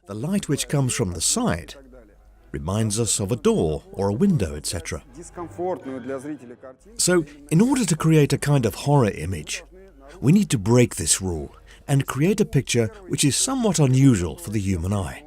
the light which comes from the side reminds us of a door or a window, etc. So, in order to create a kind of horror image, we need to break this rule and create a picture which is somewhat unusual for the human eye.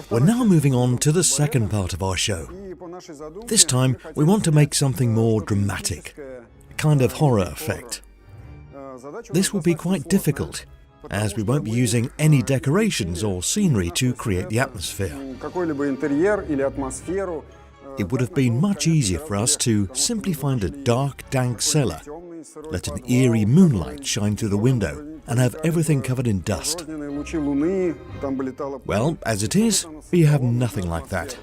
We're now moving on to the second part of our show. This time we want to make something more dramatic, a kind of horror effect. This will be quite difficult, as we won't be using any decorations or scenery to create the atmosphere. It would have been much easier for us to simply find a dark, dank cellar, let an eerie moonlight shine through the window, and have everything covered in dust. Well, as it is, we have nothing like that.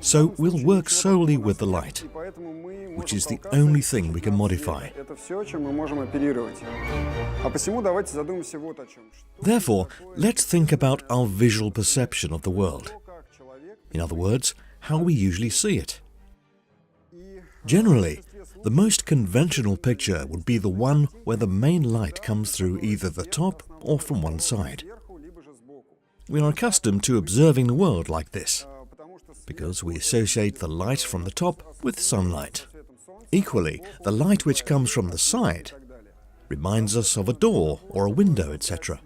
So we'll work solely with the light, which is the only thing we can modify. Therefore, let's think about our visual perception of the world. In other words, how we usually see it. Generally, the most conventional picture would be the one where the main light comes through either the top or from one side. We are accustomed to observing the world like this, because we associate the light from the top with sunlight. Equally, the light which comes from the side reminds us of a door or a window, etc.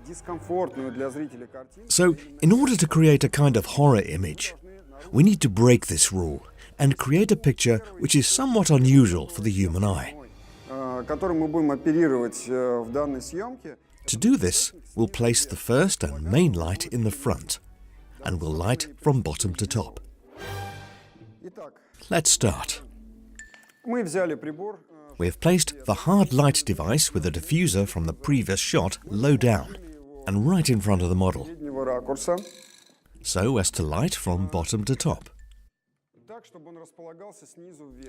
So, in order to create a kind of horror image, we need to break this rule and create a picture which is somewhat unusual for the human eye. To do this, we'll place the first and main light in the front, and we'll light from bottom to top. Let's start. We have placed the hard light device with the diffuser from the previous shot low down and right in front of the model, so as to light from bottom to top.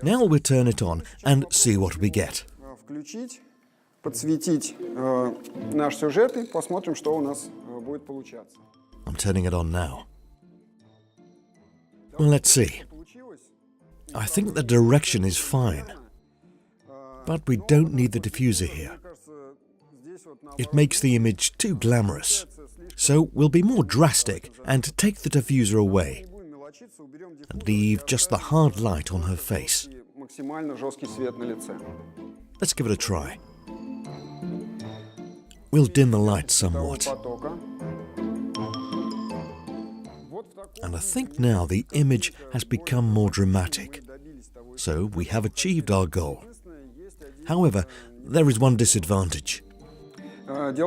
Now we'll turn it on and see what we get. I'm turning it on now. Well, let's see. I think the direction is fine, but we don't need the diffuser here. It makes the image too glamorous, so we'll be more drastic and take the diffuser away and leave just the hard light on her face. Let's give it a try. We'll dim the light somewhat. And I think now the image has become more dramatic, so we have achieved our goal. However, there is one disadvantage. As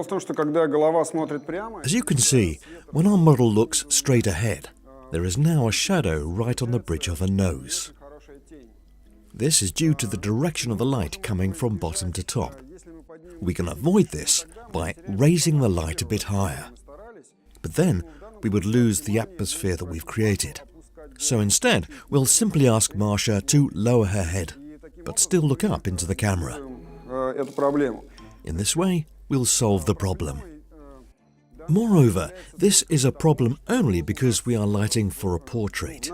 you can see, when our model looks straight ahead, there is now a shadow right on the bridge of her nose. This is due to the direction of the light coming from bottom to top. We can avoid this by raising the light a bit higher. But then we would lose the atmosphere that we've created. So instead, we'll simply ask Marcia to lower her head, but still look up into the camera. In this way, we'll solve the problem. Moreover, this is a problem only because we are lighting for a portrait.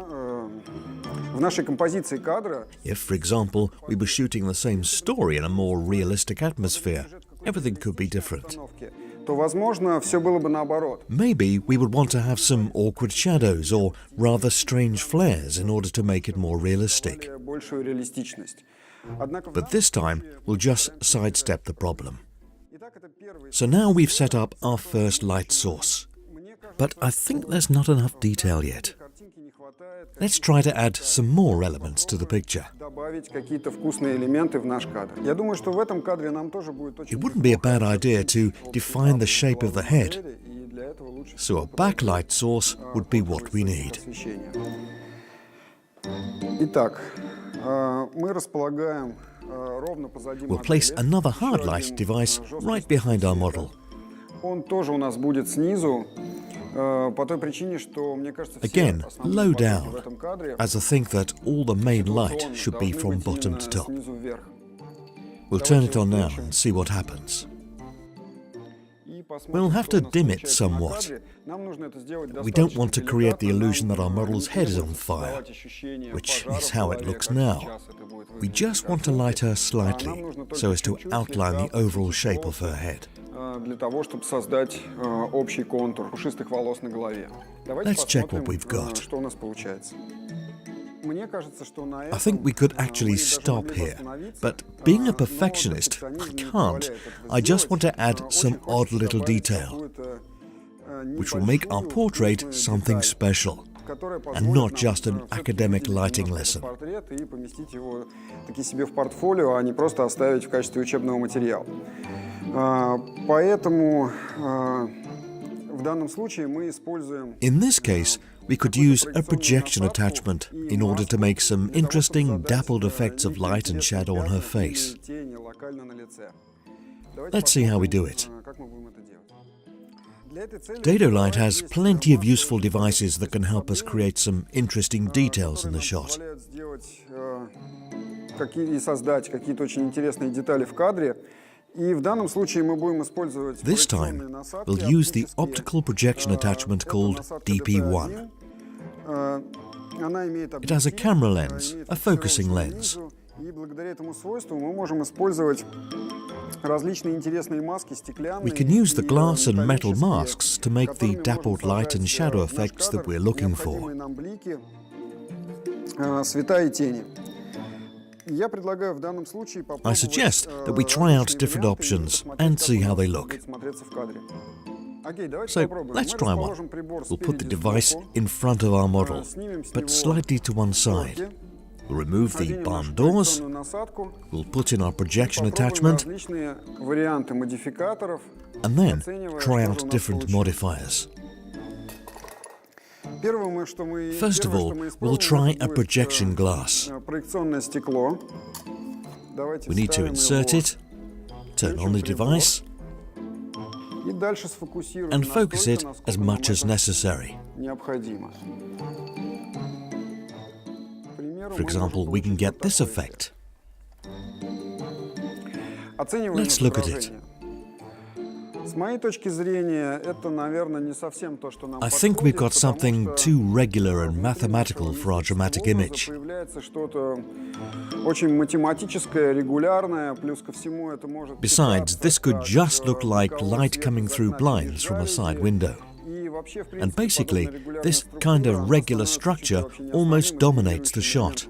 If, for example, we were shooting the same story in a more realistic atmosphere, everything could be different. Maybe we would want to have some awkward shadows or rather strange flares in order to make it more realistic. But this time, we'll just sidestep the problem. So now we've set up our first light source. But I think there's not enough detail yet. Let's try to add some more elements to the picture. It wouldn't be a bad idea to define the shape of the head, so a backlight source would be what we need. We'll place another hard light device right behind our model. Again, low down, as I think that all the main light should be from bottom to top. We'll turn it on now and see what happens. We'll have to dim it somewhat. We don't want to create the illusion that our model's head is on fire, which is how it looks now. We just want to light her slightly, so as to outline the overall shape of her head. Let's check what we've got. I think we could actually stop here, but being a perfectionist, I can't. I just want to add some odd little detail, which will make our portrait something special, and not just an academic lighting lesson. In this case, we could use a projection attachment in order to make some interesting dappled effects of light and shadow on her face. Let's see how we do it. Dedo Light has plenty of useful devices that can help us create some interesting details in the shot. This time, we'll use the optical projection attachment called DP1. It has a camera lens, a focusing lens. We can use the glass and metal masks to make the dappled light and shadow effects that we're looking for. I suggest that we try out different options and see how they look. So let's try one. We'll put the device in front of our model, but slightly to one side. We'll remove the barn doors, we'll put in our projection attachment, and then try out different modifiers. First of all, we'll try a projection glass. We need to insert it, turn on the device, and focus it as much as necessary. For example, we can get this effect. Let's look at it. I think we've got something too regular and mathematical for our dramatic image. Besides, this could just look like light coming through blinds from a side window. And basically, this kind of regular structure almost dominates the shot.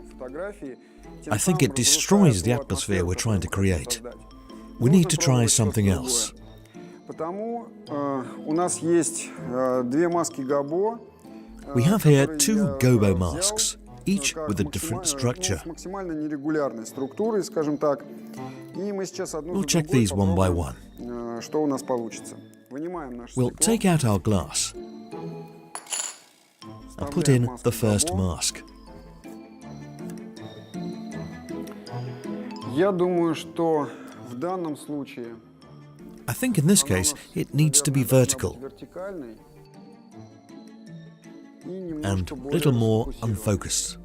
I think it destroys the atmosphere we're trying to create. We need to try something else. We have here two gobo masks, each with a different structure. We'll check these one by one. We'll take out our glass and put in the first mask. I think in this case it needs to be vertical and a little more unfocused.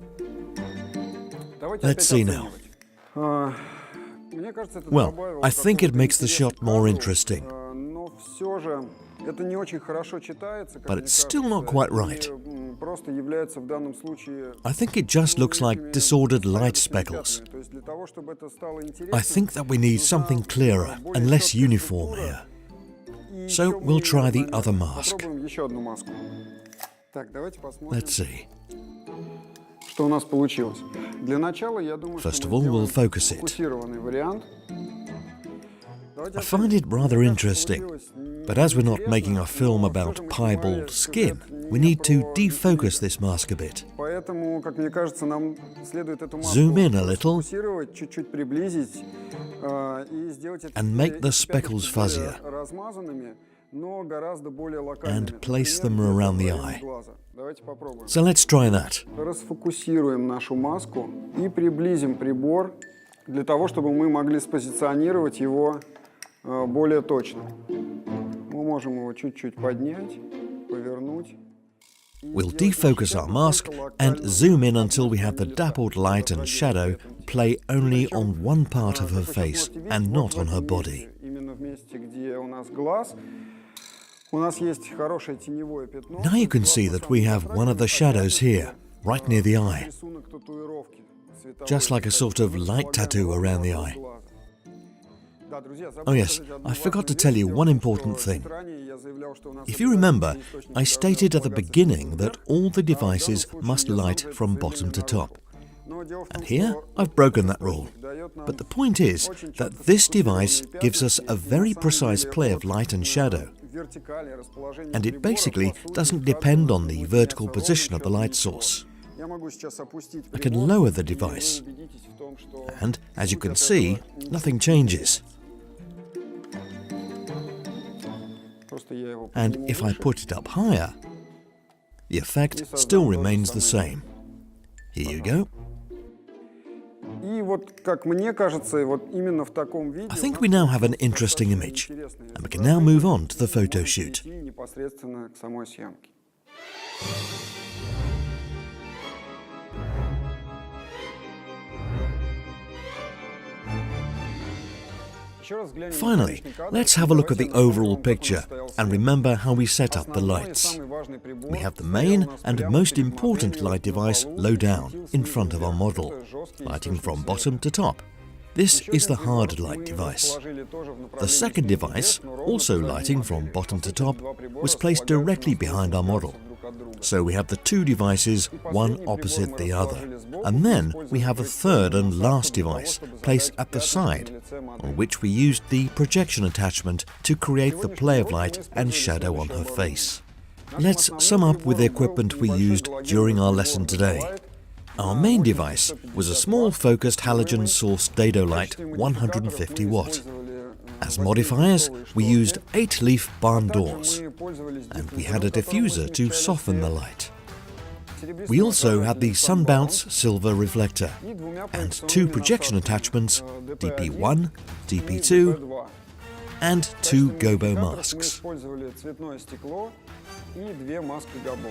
Let's see now. Well, I think it makes the shot more interesting. But it's still not quite right. I think it just looks like disordered light speckles. I think that we need something clearer and less uniform here. So we'll try the other mask. Let's see. First of all, we'll focus it. I find it rather interesting, but as we're not making a film about piebald skin, we need to defocus this mask a bit. Zoom in a little and make the speckles fuzzier. and place them around the eye. So let's try that. Расфокусируем нашу маску и приблизим прибор для того, чтобы мы могли спозиционировать его более точно. Мы можем его чуть-чуть поднять, повернуть. We'll defocus our mask and zoom in until we have the dappled light and shadow play only on one part of her face and not on her body. Именно в месте, где у нас глаз. Now you can see that we have one of the shadows here, right near the eye, just like a sort of light tattoo around the eye. Oh yes, I forgot to tell you one important thing. If you remember, I stated at the beginning that all the devices must light from bottom to top. And here I've broken that rule. But the point is that this device gives us a very precise play of light and shadow. And it basically doesn't depend on the vertical position of the light source. I can lower the device, and as you can see, nothing changes. And if I put it up higher, the effect still remains the same. Here you go. I think we now have an interesting image, and we can now move on to the photo shoot. Finally, let's have a look at the overall picture and remember how we set up the lights. We have the main and most important light device low down, in front of our model, lighting from bottom to top. This is the hard light device. The second device, also lighting from bottom to top, was placed directly behind our model. So we have the two devices, one opposite the other. And then we have a third and last device, placed at the side, on which we used the projection attachment to create the play of light and shadow on her face. Let's sum up with the equipment we used during our lesson today. Our main device was a small focused halogen source Dedo light, 150 watt. As modifiers, we used 8-leaf barn doors, and we had a diffuser to soften the light. We also had the sun-bounce silver reflector, and two projection attachments, DP1, DP2, and two gobo masks. И 2 маски гобо.